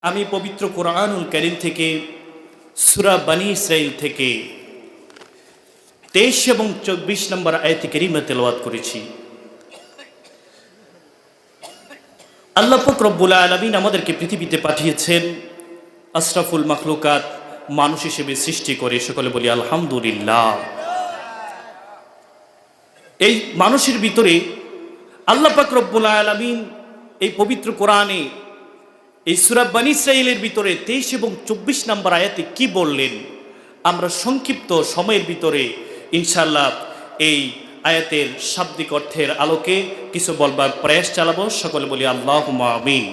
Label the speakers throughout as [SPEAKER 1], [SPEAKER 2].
[SPEAKER 1] আমি পবিত্র কোরআনুল কারীম থেকে সূরা বনী ইসরাঈল থেকে 23 এবং 24 নম্বর আয়াত কারীমা তেলাওয়াত করেছি। আল্লাহ পাক রব্বুল আলামিন আমাদেরকে পৃথিবীতে পাঠিয়েছেন আশরাফুল মাখলুকাত মানুষ হিসেবে সৃষ্টি করে, সকলে বলি আলহামদুলিল্লাহ। এই মানুষের ভিতরে আল্লাহ পাক রব্বুল আলামিন এই পবিত্র কোরআনে এই সূরা বনী ইসরাঈলের ভিতরে 23 এবং 24 নম্বর আয়াতে কি বললেন, আমরা সংক্ষিপ্ত সময়ের ভিতরে ইনশাআল্লাহ এই আয়াতের শাব্দিক অর্থের আলোকে কিছু বলবার প্রয়াস চালাবো। সকলে বলি আল্লাহুম্মা আমিন।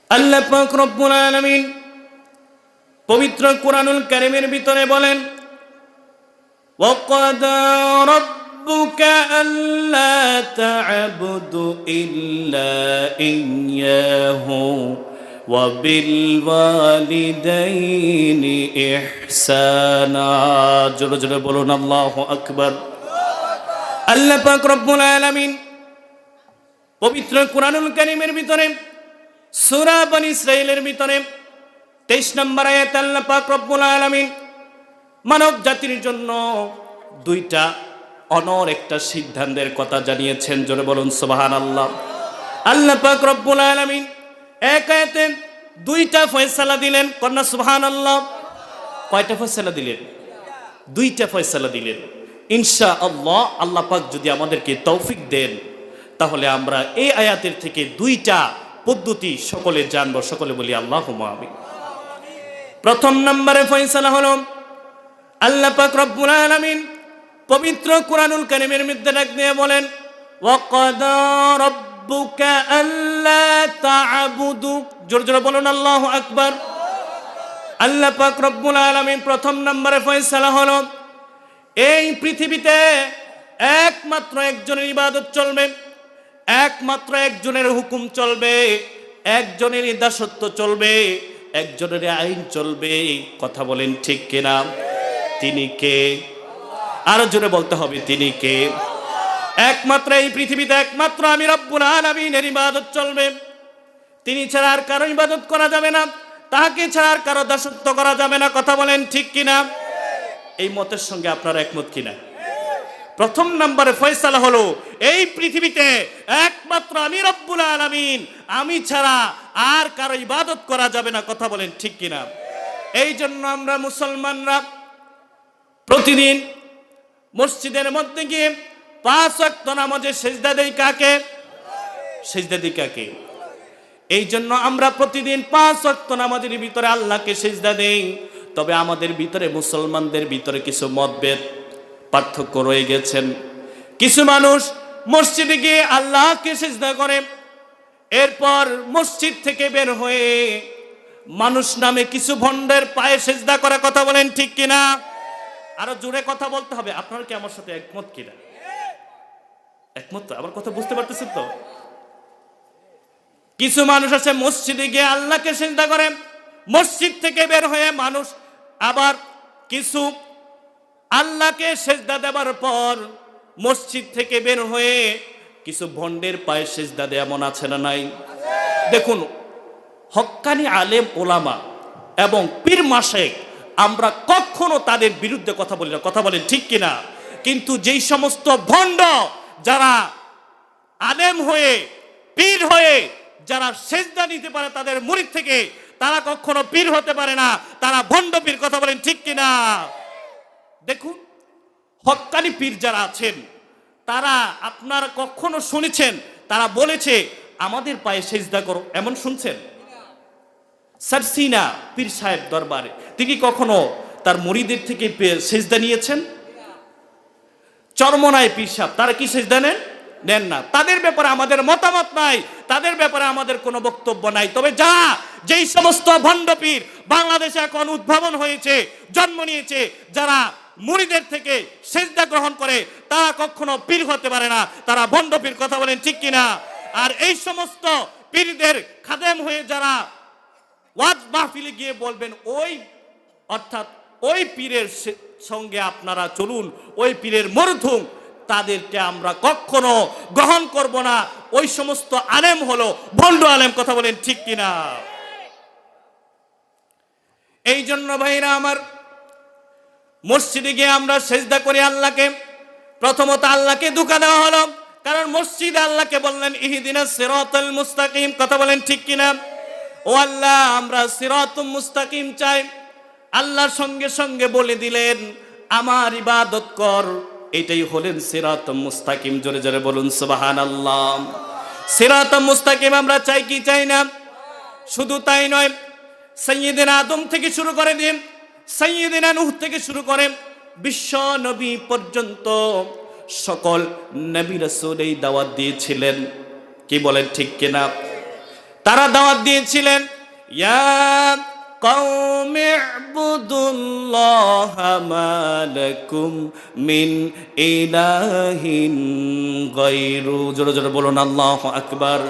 [SPEAKER 1] আল্লাহ পাক রব্বুল আলামিন পবিত্র কোরআনুল কারীমের ভিতরে বলেন, ওয়াকাদা রাব্বুকা আল্লা তা'বুদু ইল্লা ইয়্যাহু ওয়া বিল ওয়ালিদাইনি ইহসানা। জোরে জোরে বলুন আল্লাহু আকবার। আল্লাহ পাক রব্বুল আলামিন পবিত্র কোরআনুল কারীমের ভিতরে সূরা বনী ইসরাঈলের ভিতরে 23 নম্বর আয়াতে আল্লাহ পাক রব্বুল আলামিন মানব জাতির জন্য দুইটা অনর একটা সিদ্ধান্তের কথা জানিয়েছেন। জোরে বলুন সুবহানাল্লাহ। আল্লাহ পাক রব্বুল আলামিন এক আয়াতে দুইটা ফয়সালা দিলেন, কন্যা সুবহানাল্লাহ। কয়টা ফয়সালা দিলেন? দুইটা ফয়সালা দিলেন। ইনশাআল্লাহ আল্লাহ পাক যদি আমাদেরকে তৌফিক দেন তাহলে আমরা এই আয়াতের থেকে দুইটা পদ্ধতি সকলে জানবো। সকলে বলি আল্লাহুম্মা আমিন। প্রথম নম্বরে ফয়সালা হলো আল্লাহ পাক রব্বুল আলামিন পবিত্র কোরআনুল কারীমের মধ্যে ডাক দিয়ে বলেন, ওয়াকাদা রাব্বুকা আল্লা তা'বুদু। জোরে জোরে বলুন আল্লাহু আকবার। আল্লাহ পাক রব্বুল আলামিন প্রথম নম্বরে ফয়সালা হলো এই পৃথিবীতে একমাত্র একজনের ইবাদত চলবে, একমাত্র একজনের হুকুম চলবে, একজনের দাসত্ব চলবে, একজনের আইন চলবে। কথা বলেন ঠিক কিনা? তিনি কে? আরো জোরে বলতে হবে, তিনি কে? একমাত্র এই পৃথিবীতে একমাত্র আমি রব্বুল আলামিনের ইবাদত চলবে। তিনি ছাড়া আর কারো ইবাদত করা যাবে না, তাকে ছাড়া আর কারো দাসত্ব করা যাবে না। কথা বলেন ঠিক কিনা? এই মতের সঙ্গে আপনারা একমত কিনা? প্রথম নম্বরে ফয়সালা হলো এই পৃথিবীতে একমাত্র আমি রব্বুল আলামিন, আমি ছাড়া আর কারো ইবাদত করা যাবে না। কথা বলেন ঠিক কিনা? এই জন্য আমরা মুসলমানরা প্রতিদিন মসজিদের মধ্যে গিয়ে 5 ওয়াক্ত নামাজে সিজদা দেই কাকে? সিজদা দিই কাকে? এই জন্য আমরা প্রতিদিন 5 ওয়াক্ত নামাজের ভিতরে আল্লাহকে সিজদা দেই। তবে আমাদের ভিতরে মুসলমানদের ভিতরে কিছু মতভেদ পার্থক্য রয়ে গেছেন। কিছু মানুষ মসজিদে গিয়ে আল্লাহকে সিজদা করে, এরপর মসজিদ থেকে বের হয়ে মানুষ নামে কিছু ভণ্ডের পায়ে সিজদা করে। কথা বলেন ঠিক কিনা? আরো জোরে কথা বলতে হবে। আপনারা কি আমার সাথে একমত কিনা? একমত তো? আমার কথা বুঝতে পারতেছেন তো? কিছু মানুষ আছে মসজিদে গিয়ে আল্লাহকে সিজদা করে, মসজিদ থেকে বের হয়ে মানুষ আবার কিছু আল্লাহকে সিজদা দেওয়ার পর মসজিদ থেকে বের হয়ে কিছু ভণ্ডের পায়ে সিজদা দেয়। এমন আছে না নাই? দেখুন, হক্কানি আলেম ওলামা এবং পীর মাশায়েখ আমরা কখনো তাদের বিরুদ্ধে কথা বলি না। কথা বলেন ঠিক কিনা? কিন্তু যেই সমস্ত ভণ্ড যারা আলেম হয়ে পীর হয়ে যারা সিজদা নিতে পারে তাদের মুরিদ থেকে, তারা কখনো পীর হতে পারে না, তারা ভণ্ড পীর। কথা বলেন ঠিক কিনা? দেখুন, হক্কানি পীর যারা আছেন তারা আপনারা কখনো শুনেছেন তারা বলেছে আমাদের পায়ে সিজদা করো? এমন শুনছেন? সারসিনা পীর সাহেব দরবারে তিনি কখনো তার মুরিদের থেকে সিজদা নিয়েছেন? চরমনায় পীর সাহেব তারা কি সিজদা নেন না। তাদের ব্যাপারে আমাদের মতামত নাই, তাদের ব্যাপারে আমাদের কোনো বক্তব্য নাই। তবে যারা যেই সমস্ত ভণ্ড পীর বাংলাদেশে এখন উদ্ভাবন হয়েছে, জন্ম নিয়েছে, যারা মুরিদের থেকে সিজদা গ্রহণ করে, তারা কখনো পীর হতে পারে না, তারা ভণ্ড পীর। কথা বলেন ঠিক কিনা? আর এই সমস্ত পীরদের খাদেম হয়ে যারা ওয়াজ মাহফিলে গিয়ে বলবেন ওই অর্থাৎ ওই পীরের সঙ্গে আপনারা চলুন, ওই পীরের মরধুম তাদেরকে আমরা কখনো গ্রহণ করব না। ওই সমস্ত আলেম হলো ভণ্ড আলেম। কথা বলেন ঠিক কিনা? এই জন্য ভাইরা আমার, মসজিদে গিয়ে আমরা সেজদা করি আল্লাহকে। প্রথমত আল্লাহকে ধোঁকা দেওয়া হলো, কারণ মসজিদে আল্লাহকে বললেন ইহদিনাস সিরাতাল মুস্তাকিম। কথা বলেন ঠিক কিনা? ও আল্লাহ, আমরা সিরাতুল মুস্তাকিম চাই। আল্লাহর সঙ্গে সঙ্গে বলে দিলেন আমার ইবাদত কর। এটাই হলেন সিরাতুল মুস্তাকিম। জোরে জোরে বলুন সুবহানাল্লাহ। সিরাতুল মুস্তাকিম আমরা চাই কি চাই না? শুধু তাই নয়, সাইয়্যিদিনা আদম থেকে শুরু করে দিন, সাইয়্যিদিনা নূহ থেকে শুরু করে বিশ্ব নবী পর্যন্ত সকল নবী রাসূল এই দাওয়াত দিয়েছিলেন। কি বলেন ঠিক কিনা? তারা দাওয়াত দিয়েছিলেন ইয়া কওমি ইবুদুল্লাহা মা লাকুম মিন ইলাহিন গায়রু। জোরে জোরে বলুন আল্লাহু আকবার।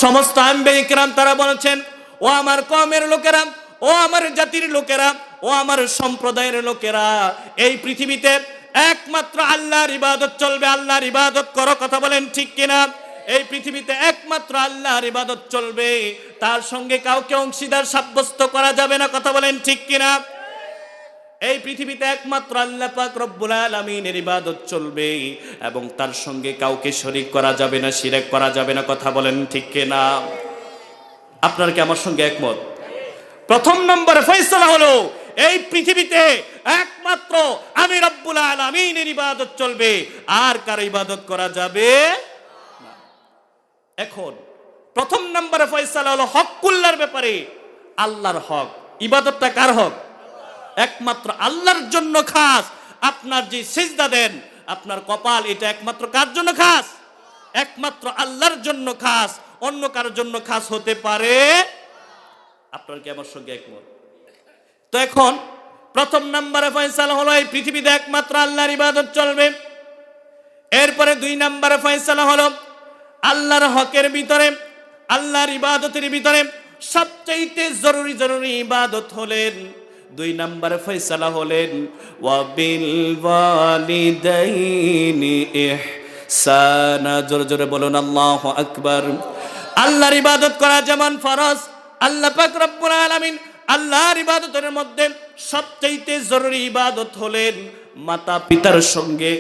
[SPEAKER 1] সমস্ত আম্বিয়া ইকরাম তারা বলেছেন, ও আমার কওমের লোকেরা, ও আমার জাতির লোকেরা, ও আমার সম্প্রদায়ের লোকেরা, এই পৃথিবীতে একমাত্র আল্লাহর ইবাদত চলবে। আল্লাহর ইবাদত করো। কথা বলেন ঠিক কিনা? এই পৃথিবীতে একমাত্র আল্লাহর ইবাদত চলবে, তার সঙ্গে কাউকে অংশীদার সাব্যস্ত করা যাবে না। কথা বলেন ঠিক কিনা? এই পৃথিবীতে একমাত্র আল্লাহ পাক রব্বুল আলামিনের ইবাদত চলবে এবং তার সঙ্গে কাউকে শরীক করা যাবে না, শিরক করা যাবে না। কথা বলেন ঠিক কিনা? আপনারা কি আমার সঙ্গে একমত? প্রথম নম্বরে ফয়সালা হলো এই পৃথিবীতে একমাত্র আমি রব্বুল আলামিনের ইবাদত চলবে, আর কারো ইবাদত করা যাবে না। এখন প্রথম নম্বরে ফয়সালা হলো হকুল্লাহর ব্যাপারে। আল্লাহর হক, ইবাদতটা কার হক? একমাত্র আল্লাহর জন্য খাস। আপনার যে সিজদা দেন, আপনার কপাল, এটা একমাত্র কার জন্য খাস? একমাত্র আল্লাহর জন্য খাস, অন্য কারোর জন্য খাস হতে পারে? আপনার কি আমার সঙ্গে একমত? তো এখন প্রথম নম্বরে ফয়সালা হলো এই পৃথিবীতে একমাত্র আল্লাহর ইবাদত চলবে। এরপরে দুই নম্বরে ফয়সালা হলো আল্লাহর হকের ভিতরে, আল্লাহর ইবাদতের ভিতরে সবচেয়ে জরুরি ইবাদত হলেন, দুই নম্বরে ফয়সালা হলেন ওয়া বিল ওয়ালিদাইনি ইহসানা। জোরে জোরে বলুন আল্লাহু আকবার। আল্লাহর ইবাদত করা যেমন ফরজ, আল্লাহ পাক রব্বুল আলামিন আল্লাহর ইবাদতের মধ্যে সবচেয়ে জরুরি ইবাদত হলেন মাতা পিতার সঙ্গে,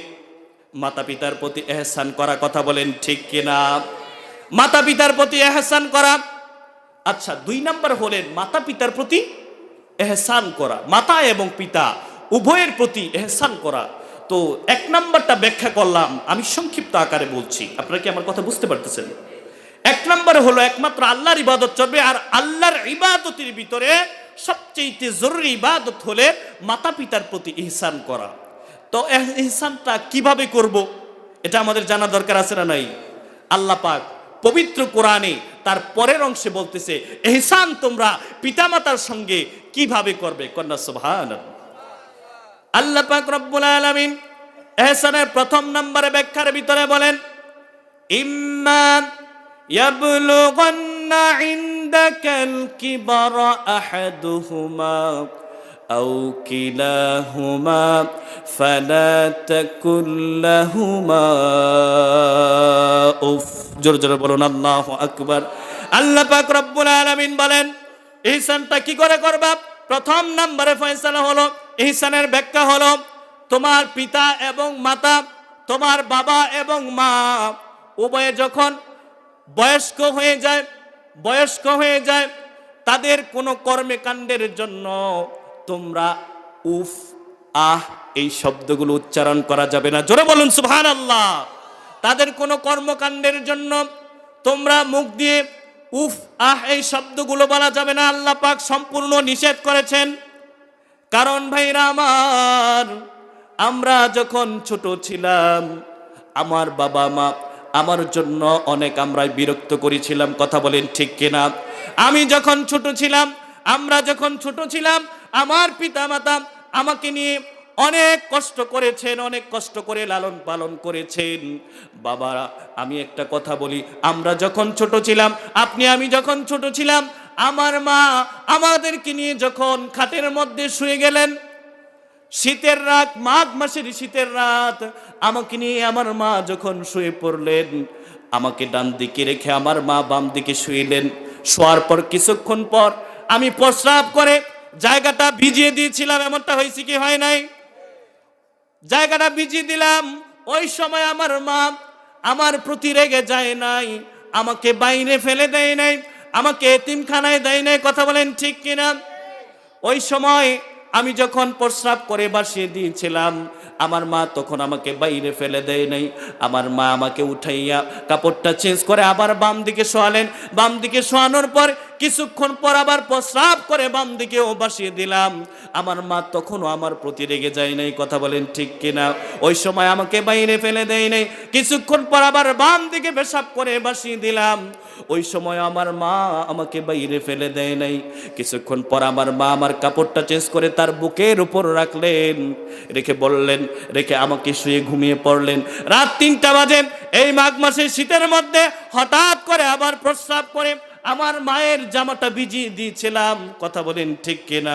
[SPEAKER 1] মাতা পিতার প্রতি ইহসান করা। কথা বলেন ঠিক কিনা? মাতা পিতার প্রতি ইহসান করা। আচ্ছা, দুই নম্বর হলেন মাতা পিতার প্রতি ইহসান করা, মাতা এবং পিতা উভয়ের প্রতি ইহসান করা। তো এক নম্বরটা ব্যাখ্যা করলাম, আমি সংক্ষিপ্ত আকারে বলছি, আপনারা কি আমার কথা বুঝতে পারতেছেন? এক নম্বরে হলো একমাত্র আল্লাহর ইবাদত চলবে, আর আল্লাহর ইবাদতের ভিতরে সবচেয়ে জরুরি ইবাদত হলে মাতা পিতার প্রতি ইহসান করা। তো ইহসানটা কিভাবে করব, এটা আমাদের জানা দরকার আছে না নাই? আল্লাহ পাক পবিত্র কোরআনে তার পরের অংশে বলতেছে ইহসান তোমরা পিতামাতার সঙ্গে কিভাবে করবে। কন্যা সুবহানাল্লাহ। আল্লাহ পাক রব্বুল আলামিন ইহসানের প্রথম নম্বরে ব্যাখ্যার ভিতরে বলেন ইম্মা ইয়াবলুগান্না ইনদাকাল কিবারা আহাদুহুমা আও কিলাহুমা ফালা তাকুল লাহুমা উফ। জোরে জোরে বলুন আল্লাহু আকবার। আল্লাহ পাক রব্বুল আলামিন বলেন ইহসানটা কি করে করবা? প্রথম নম্বরে ফয়সালা হলো, ইহসানের ব্যাখ্যা হলো তোমার পিতা এবং মাতা, তোমার বাবা এবং মা উভয়ে যখন বয়স্ক হয়ে যায় তাদের কোনো কর্মে কাণ্ডের জন্য তোমরা উফ আহ এই শব্দগুলো উচ্চারণ করা যাবে না। জোরে বলুন সুবহানাল্লাহ। তাদের কোনো কর্মকাণ্ডের জন্য তোমরা মুখ দিয়ে উফ আহ এই শব্দগুলো বলা যাবে না। আল্লাহ পাক সম্পূর্ণ নিষেধ করেছেন। কারণ ভাইরা আমার, আমরা যখন ছোট ছিলাম আমার বাবা মা আমার জন্য অনেক আমরা বিরক্ত করেছিলাম। কথা বলেন ঠিক কিনা? আমি যখন ছোট ছিলাম, আমরা যখন ছোট ছিলাম, আমার পিতা মাতা আমাকে নিয়ে অনেক কষ্ট করেছেন, অনেক কষ্ট করে লালন পালন করেছেন। বাবা, আমি একটা কথা বলি, আমরা যখন ছোট ছিলাম, আমি যখন ছোট ছিলাম, আমার মা আমাদেরকে নিয়ে যখন খাটের মধ্যে শুয়ে গেলেন, শীতের রাত, মাঘ মাসের শীতের রাত, আমাকে নিয়ে আমার মা যখন শুয়ে পড়লেন, আমাকে ডান দিকে রেখে আমার মা বাম দিকে শুইলেন। শোয়ার পর কিছুক্ষণ পর আমি প্রস্রাব করে জায়গাটা ভিজিয়ে দিয়েছিলাম, এমনটা হয়েছে কি হয় নাই? জায়গাটা ভিজিয়ে দিলাম। ওই সময় আমার মা আমার প্রতি রেগে যায় নাই, আমাকে বাইরে ফেলে দেয় নাই, আমাকে এতিমখানায় দেয় নাই। কথা বলেন ঠিক কিনা? ওই সময় আমি যখন প্রস্রাব করে বাসিয়ে দিয়েছিলাম, আমার মা তখন আমাকে বাইরে ফেলে দেয় নাই। আমার মা আমাকে উঠাইয়া কাপড়টা চেঞ্জ করে আবার বাম দিকে শোয়ালেন। বাম দিকে শোয়ানোর পর কিছুক্ষণ পর আবার প্রস্রাব করে বাম দিকেও বাসিয়ে দিলাম। আমার মা তখনও আমার প্রতি রেগে যায় নাই। কথা বলেন ঠিক কিনা? ওই সময় আমাকে বাইরে ফেলে দেয় নাই। কিছুক্ষণ পর আবার বাম দিকে পেশাব করে বাসিয়ে দিলাম। ওই সময় আমার মা আমাকে বাইরে ফেলে দেয় নাই। কিছুক্ষণ পর আমার মা আমার কাপড়টা চেঞ্জ করে তার বুকের উপর রাখলেন, রেখে আমাকে শুয়ে ঘুমিয়ে পড়লেন। রাত 3টা বাজে, এই মাঘ মাসের শীতের মধ্যে হঠাৎ করে আবার প্রস্রাব করে আমার মায়ের জামাটা ভিজিয়ে দিয়েছিলাম। কথা বলেন ঠিক কিনা?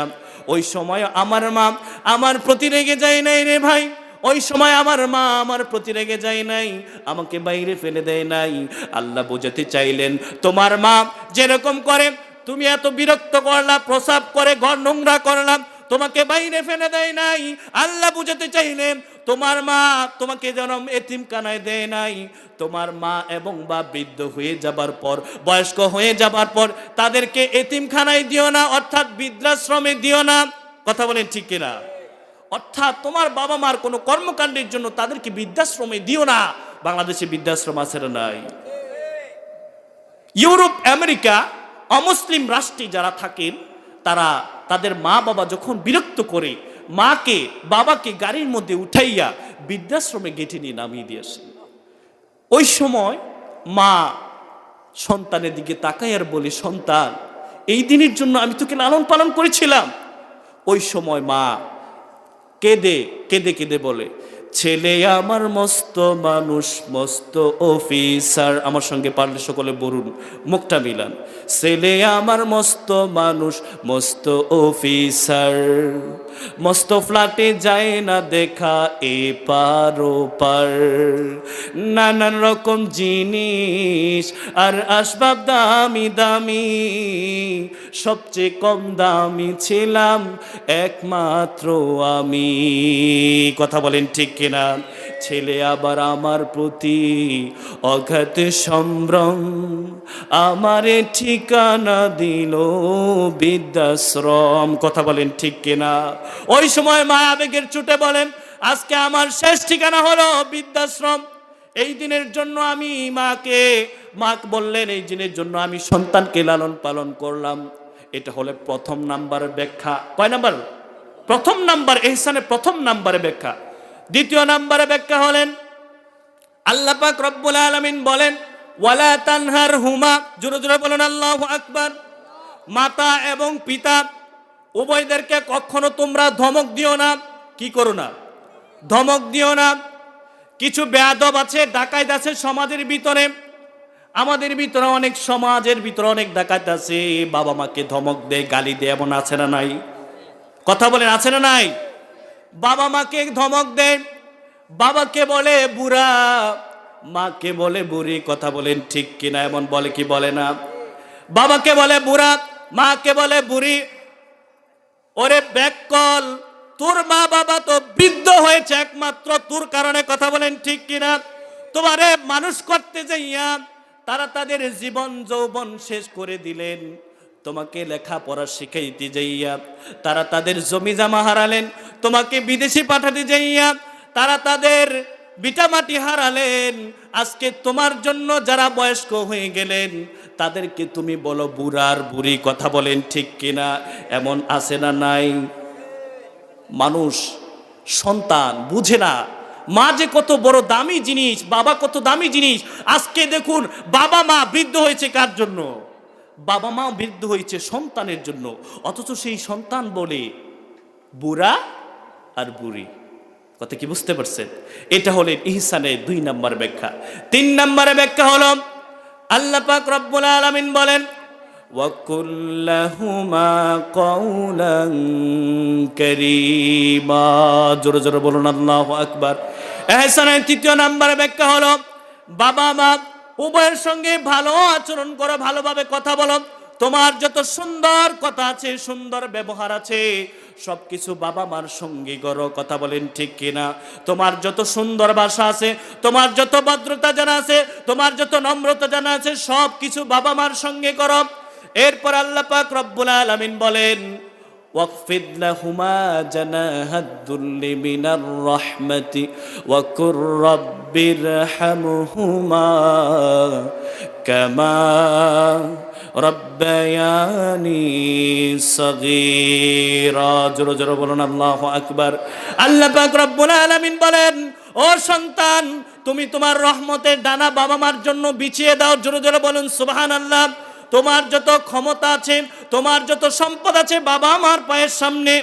[SPEAKER 1] ওই সময় আমার মা আমার প্রতি রেগে যায় নাই রে ভাই। ওই সময় আমার মা আমার প্রতি রেগে যায় নাই, আমাকে বাইরে ফেলে দেয় নাই। আল্লাহ বোঝাতে চাইলেন, তোমার মা যেরকম করে তুমি এত বিরক্ত করলাম, প্রস্রাব করে ঘর নোংরা করলাম, তোমাকে বাইরে ফেলে দেয় নাই। আল্লাহ বুঝাতে চাইলেন, তোমার মা তোমাকে জন্ম এতিমখানায় দেয় নাই। তোমার মা এবং বা বৃদ্ধ হয়ে যাবার পর, বয়স্ক হয়ে যাবার পর তাদেরকে এতিমখানায় দিও না, অর্থাৎ বৃদ্ধাশ্রমে দিও না। কথা বলেন ঠিক কিনা? অর্থাৎ তোমার বাবা মার কোনো কর্মকাণ্ডের জন্য তাদেরকে বৃদ্ধাশ্রমে দিও না। বাংলাদেশে বৃদ্ধাশ্রম আছে না নাই? ইউরোপ, আমেরিকা, অমুসলিম রাষ্ট্রে যারা থাকেন, তারা তাদের মা বাবা যখন বিরক্ত করে মাকে বাবাকে গাড়ির মধ্যে উঠাইয়া বৃদ্ধাশ্রমে গেটে নিয়ে নামিয়ে দিয়ে আসে। ওই সময় মা সন্তানের দিকে তাকায় আর বলে, সন্তান, এই দিনের জন্য আমি তোকে লালন পালন করেছিলাম। ওই সময় মা কেঁদে কেঁদে কেঁদে বলে, ছেলে আমার মস্ত মানুষ, মস্ত অফিসার। আমার সঙ্গে পারলে সকলে বলুন, মুখটা মিলান। ছেলে আমার মস্ত মানুষ, মস্ত অফিসার, মস্ত ফ্ল্যাটে যায় না দেখা এপার ওপার, নানান রকম জিনিস আর আসবাব দামি দামি, সবচেয়ে কম দামি ছিলাম একমাত্র আমি। কথা বলেন ঠিক কিনা? ছেলে আবার আমার প্রতি অগাধ সম্ভ্রম, আমারে ঠিকানা দিল বৃদ্ধাশ্রম। কথা বলেন ঠিক কিনা? ওই সময় মা আবেগের চোটে বলেন, আজকে আমার শেষ ঠিকানা হলো বৃদ্ধাশ্রম। এই দিনের জন্য আমি মা বললেন, এই দিনের জন্য আমি সন্তানকে লালন পালন করলাম। এটা হলো প্রথম নাম্বার ব্যাখ্যা। কয় নাম্বার? প্রথম নাম্বার, ইহসানের প্রথম নাম্বারে ব্যাখ্যা। দ্বিতীয় নাম্বারে ব্যাখ্যা হলেন, আল্লাহ পাক রব্বুল আলামিন বলেন, ওয়ালা তানহার হুমা, জোরে জোরে বলেন আল্লাহু আকবার। মাতা এবং পিতা উভয়দেরকে কখনো তোমরা ধমক দিও না। কি করো না? ধমক দিও না। কিছু বেয়াদব আছে, ডাকাত আছে সমাজের ভিতরে। আমাদের ভিতরে অনেক, সমাজের ভিতরে অনেক ডাকাত আছে, বাবা মাকে ধমক দেয়, গালি দেয়, এমন আছে না নাই? কথা বলেন, আছে না নাই? বাবা মাকে ধমক দেয়, বাবাকে বলে বুড়া, মাকে বলে বুড়ি। কথা বলেন ঠিক কিনা? এমন বলে কি বলে না? বাবাকে বলে বুড়া, মাকে বলে বুড়ি। ওরে ব্যাককল, তোর মা বাবা তো বৃদ্ধ হয়েছে একমাত্র তোর কারণে। কথা বলেন ঠিক কিনা? তোমারে মানুষ করতে যাইয়া তারা তাদের জীবন যৌবন শেষ করে দিলেন। তোমাকে লেখাপড়া শিখাইতে যাইয়া তারা তাদের জমি জামা হারালেন। তোমাকে বিদেশে পাঠাতে যাইয়া তারা তাদের ভিটামাটি হারালেন। আজকে তোমার জন্য যারা বয়স্ক হয়ে গেলেন তাদেরকে তুমি বলো বুড়ার বুড়ি। কথা বলেন ঠিক কিনা? এমন আছে না নাই? মানুষ, সন্তান বুঝে না মা যে কত বড় দামি জিনিস, বাবা কত দামি জিনিস। আজকে দেখুন, বাবা মা বৃদ্ধ হয়েছে কার জন্য? বাবা মা বৃদ্ধ হয়েছে সন্তানের জন্য, অথচ সেই সন্তান বলে বুড়া আর বুড়ি। কথা কি বুঝতে পারছেন? এটা হলো ইহসানের 2 নম্বর ব্যাখ্যা। 3 নম্বরে ব্যাখ্যা হলো, আল্লাহ পাক রব্বুল আলামিন বলেন, وقل لهما قولا كريما জোরে জোরে বলুন আল্লাহু আকবার। ইহসানের তৃতীয় নাম্বার ব্যাখ্যা হলো বাবা মা উভয়ের সঙ্গে ভালো আচরণ করো, ভালোভাবে কথা বলো। তোমার যত সুন্দর কথা আছে, সুন্দর ব্যবহার আছে, সবকিছু বাবা মার সঙ্গে করো। কথা বলেন ঠিক কিনা? তোমার যত সুন্দর ভাষা আছে, তোমার যত ভদ্রতা জানা আছে, তোমার যত নম্রতা জানা আছে, সব কিছু বাবা মার সঙ্গে করো। এরপর আল্লাহ পাক রব্বুল আলামিন বলেন ওয়াকফিদ লাহুমা জানাহাদ-দুল্লি মিনার রাহমাতি ওয়া কুর রাব্বিরহামহুমা কামা রাব্বায়ানি সাগীরা। জোরে জোরে বলুন আল্লাহু আকবার। আল্লাহ পাক রব্বুল আলামিন বলেন, ও সন্তান, তুমি তোমার রহমতের ডানা বাবা মার জন্য বিছিয়ে দাও। জোরে জোরে বলুন সুবহানাল্লাহ। তোমার যত ক্ষমতা আছে, তোমার যত সম্পদ আছে, বাবা মার পায়ের সামনে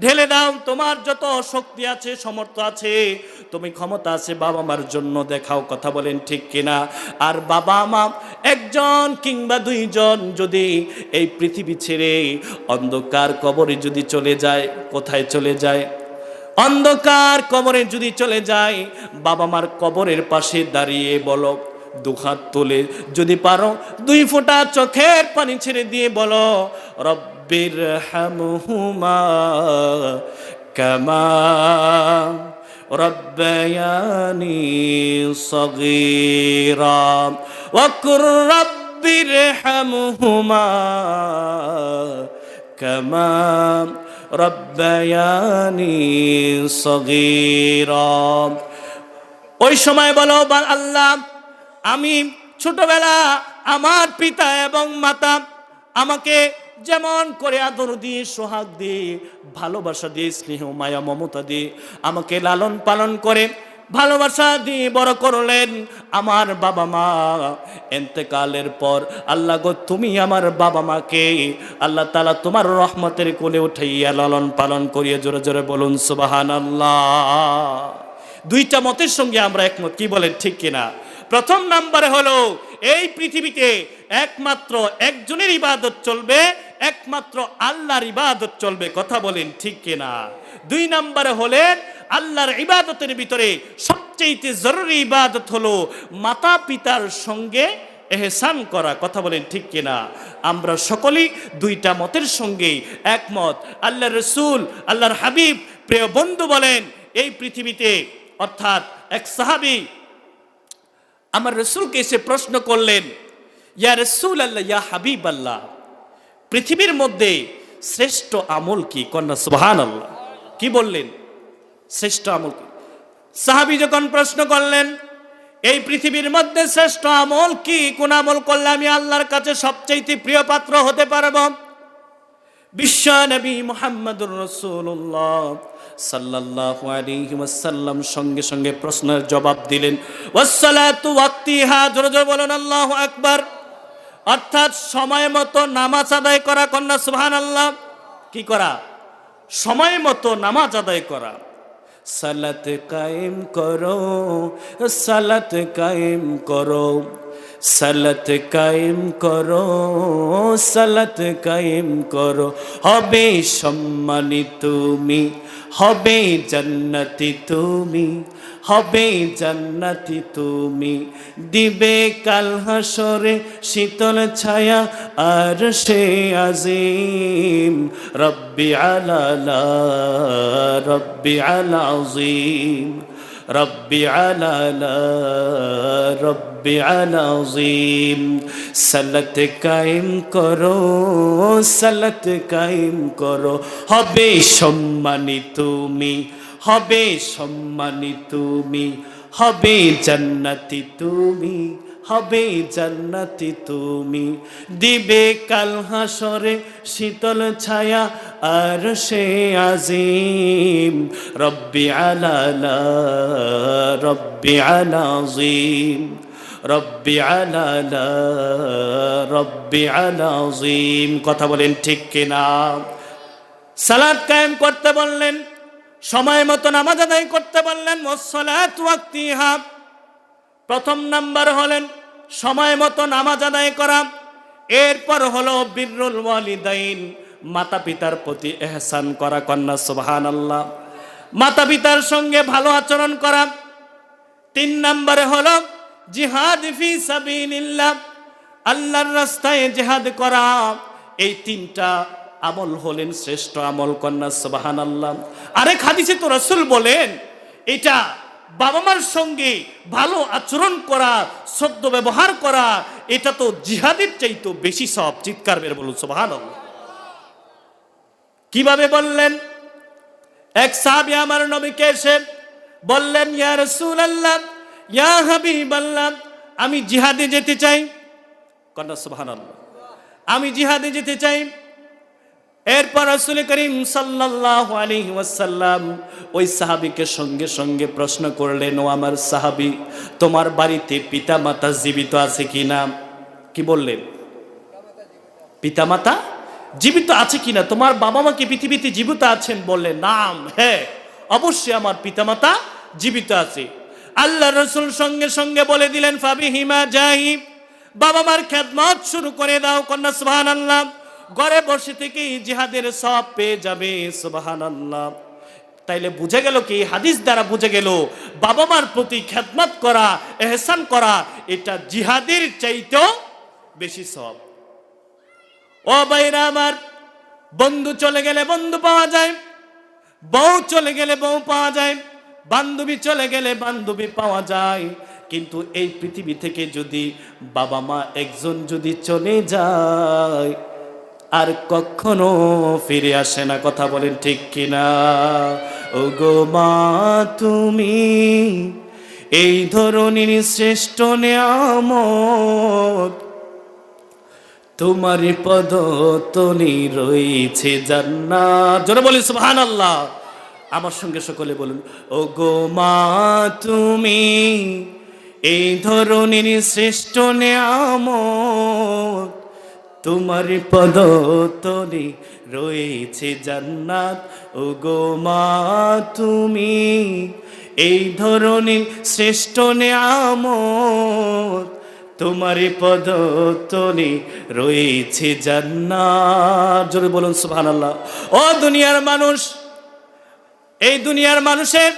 [SPEAKER 1] ঢেলে দাও। তোমার যত শক্তি আছে, সমর্থ আছে, তুমি ক্ষমতা আছে, বাবা মার জন্য দেখাও। কথা বলেন ঠিক কিনা? আর বাবা মা একজন কিংবা দুইজন যদি এই পৃথিবী ছেড়ে অন্ধকার কবরে যদি চলে যায়, কোথায় চলে যায়? অন্ধকার কবরে যদি চলে যায়, বাবা মার কবরের পাশে দাঁড়িয়ে বলো, দুহাত তুলে যদি পারো, দুই ফোঁটা চোখের পানি ছেড়ে দিয়ে বলো, রব্বিরহামহুমা কামা রাব্বায়ানি সাগীরা ওয়া কুর রাব্বিরহামহুমা কামা রাব্বায়ানি সাগীরা। ওই সময় বলো, আল্লাহ, আমি ছোটবেলা আমার পিতা এবং মাতা আমাকে যেমন করে আদর দিয়ে, সোহাগ দিয়ে, ভালোবাসা দিয়ে, স্নেহ মায়া মমতা দিয়ে আমাকে লালন পালন করে ভালোবাসা দিয়ে বড় করলেন, আমার বাবা মা ইন্তেকালের পর আল্লাহ গো, তুমি আমার বাবা মাকে আল্লাহ তাআলা তোমার রহমতের কোলে উঠাইয়া লালন পালন করিয়ে। জোরে জোরে বলুন সুবহানাল্লাহ। দুইটা মতের সঙ্গে আমরা একমত, কি বলেন ঠিক কিনা? প্রথম নাম্বারে হলো এই পৃথিবীতে একমাত্র একজনের ইবাদত চলবে, একমাত্র আল্লাহর ইবাদত চলবে। কথা বলেন ঠিক কিনা? দুই নাম্বারে হলেন আল্লাহর ইবাদতের ভিতরে সবচেয়ে জরুরি ইবাদত হলো মাতা পিতার সঙ্গে এহসান করা। কথা বলেন ঠিক কিনা? আমরা সকলেই দুইটা মতের সঙ্গে একমত। আল্লাহর রাসূল, আল্লাহর হাবিব, প্রিয় বন্ধু বলেন, এই পৃথিবীতে অর্থাৎ এক সাহাবী আমার রাসূলকে এসে প্রশ্ন করলেন, ইয়া রাসূলুল্লাহ, ইয়া হাবিবাল্লাহ, পৃথিবীর মধ্যে শ্রেষ্ঠ আমল কি? কন্যা সুবহানাল্লাহ। কি বললেন? শ্রেষ্ঠ আমল কি? সাহাবী যখন প্রশ্ন করলেন, এই পৃথিবীর মধ্যে শ্রেষ্ঠ আমল কি? কোন আমল করলে আমি আল্লাহর কাছে সবচেয়ে প্রিয় পাত্র হতে পারব? বিশ্ব নবী মুহাম্মদুর রাসূলুল্লাহ সাল্লাল্লাহু আলাইহি ওয়াসাল্লাম সঙ্গে সঙ্গে প্রশ্নের জবাব দিলেন, ওয়াসসালাতু ওয়াক্তিহা। জোরে জোরে বলুন আল্লাহু আকবার। অর্থাৎ সময় মতো নামাজ আদায় করা। কন্যা সুবহানাল্লাহ। কি করা? সময় মতো নামাজ আদায় করা। সালাত কায়েম করো, সালাত কায়েম করো, সালাত কায়েম করো, সালাত কায়েম করো, হবে সম্মানী তুমি, হবে জান্নাতি তুমি, হবে জান্নাতি তুমি, দিবে কাল হাসরে শীতল ছায়া আরশে আজিম। রব্বি আলালা, রব্বি আলা আজিম, রব্বি আলালা, রব্বি আলা আজিম। সালাত কায়েম করো, সালাত কায়েম করো, হবে সম্মানী তুমি, হবে সম্মানী তুমি, হবে জান্নাতি তুমি, হবে জান্নাতি তুমি, দিবে কাল হাসরে শীতল ছায়া আরশে আজিম। রব্বি আলালা, রব্বি আলা আজিম, রব্বি আলালা, রব্বি আলা আজিম। কথা বলেন ঠিক কিনা? সালাত কায়েম করতে বললেন, সময় মতো নামাজ আদায় করতে বললেন। ওয়াসসালাতু ওয়াক্তিহা। প্রথম নাম্বার হলেন সময় মতো নামাজ আদায় করা। এরপর হলো বিররুল ওয়ালিদাইন, মাতা পিতার প্রতি ইহসান করা, কন্যা সুবহানাল্লাহ, মাতা পিতার সঙ্গে ভালো আচরণ করা। 3 নম্বরে হলো জিহাদ ফি সাবিলিল্লাহ, আল্লাহর রাস্তায় জিহাদ করা। এই 3টা আমল হলেন শ্রেষ্ঠ আমল, কন্যা সুবহানাল্লাহ। আরেক হাদিসে তো রাসূল বলেন এটা বাবা মার সঙ্গে ভালো আচরণ করা, সদ্য ব্যবহার করা, এটা তো জিহাদের চাইতে বেশি সব। চিৎকার বের বলুন সুবহানাল্লাহ। কিভাবে বললেন? এক সাহাবী আমার নবীকে এসে বললেন, ইয়া রাসূলুল্লাহ, ইয়া হাবিবাল্লাহ, আমি জিহাদে যেতে চাই। কন্যা সুবহানাল্লাহ, আমি জিহাদে যেতে চাই। এরপর রাসূল করিম সাল্লাল্লাহু আলাইহি ওয়াসাল্লাম ওই সাহাবীকে সঙ্গে সঙ্গে প্রশ্ন করলেন, ও আমার সাহাবী, তোমার বাড়িতে পিতামাতা জীবিত আছে কিনা? কি বললেন? পিতামাতা জীবিত আছে কিনা? তোমার বাবা মা কি পৃথিবীতে জীবিত আছেন? বললেন, নাম, হ্যাঁ, অবশ্যই আমার পিতামাতা জীবিত আছে। আল্লাহ রাসূল সঙ্গে সঙ্গে বলে দিলেন, ফাবিহিমা জাহি, বাবা মার খেদমত শুরু করে দাও। কন্যা সুবহানাল্লাহ। ঘরে বসে থেকেই জিহাদের সব পেয়ে যাবে। সুবহানাল্লাহ। তাইলে বুঝে গেল কি? হাদিস দ্বারা বুঝে গেল বাবা মার প্রতি খেদমত করা, ইহসান করা, এটা জিহাদের চাইতেও বেশি সব। ও ভাইরা আমার, বন্ধু চলে গেলে বন্ধু পাওয়া যায়, বউ চলে গেলে বউ পাওয়া যায়, বান্ধবী চলে গেলে বান্ধবী পাওয়া যায়। কিন্তু এই পৃথিবী থেকে যদি বাবা মা একজন যদি চলে যায়, আর কখনো ফিরে আসে না। কথা বলেন ঠিক কিনা? ও গো মা, তুমি এই ধরনের শ্রেষ্ঠ নিয়ামত, তোমার পদতলে রয়েছে জান্নাত। জোরে বলি সুবহানাল্লাহ। আমার সঙ্গে সকলে বলুন, ও গো মা, তুমি এই ধরনের শ্রেষ্ঠ নিয়ামত, তোমার পদতলে রয়েছে জান্নাত। ও গো মা, তুমি এই ধরনের শ্রেষ্ঠ নিয়ামত, তোমার পদতলে রয়েছে জান্নাত। জোরে বলুন সুবহানাল্লাহ। ও দুনিয়ার মানুষ, এই দুনিয়ার মানুষের,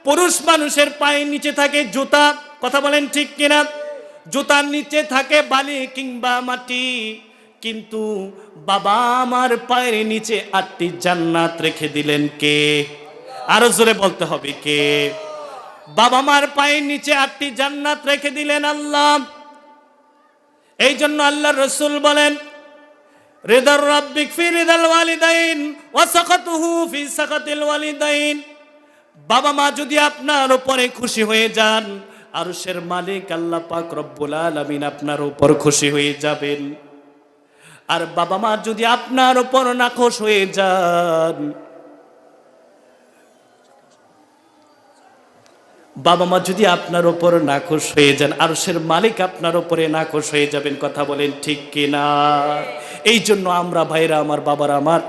[SPEAKER 1] পুরুষ মানুষের পায়ের নিচে থাকে জুতা। কথা বলেন ঠিক কিনা? জুতার নিচে থাকে বালি কিংবা মাটি। কিন্তু বাবা আমার পায়ের নিচে 8টি জান্নাত রেখে দিলেন কে? আরো জোরে বলতে হবে, কে? বাবা মার পায়ের নিচে 8টি জান্নাত রেখে দিলেন আল্লাহ। এই জন্য আল্লাহ রাসূল বলেন, রিদার রাব্বিক ফি রিদাল ওয়ালিদাইন ওয়া সাকাতুহু ফি সাকাতিল ওয়ালিদাইন। বাবা মা যদি আপনার উপরে খুশি হয়ে যান, আরশের মালিক আল্লাহ পাক রব্বুল আলামিন আপনার উপর খুশি হয়ে যাবেন। আর বাবা মা যদি আপনার উপর নাখোশ হয়ে যান, বাবা মা যদি আপনার উপর নাখোশ হয়ে যান, আরশের মালিক আপনার উপরে নাখোশ হয়ে যাবেন। কথা বলেন ঠিক কিনা? এই জন্য আমরা ভাইরা আমার, বাবারা আমার,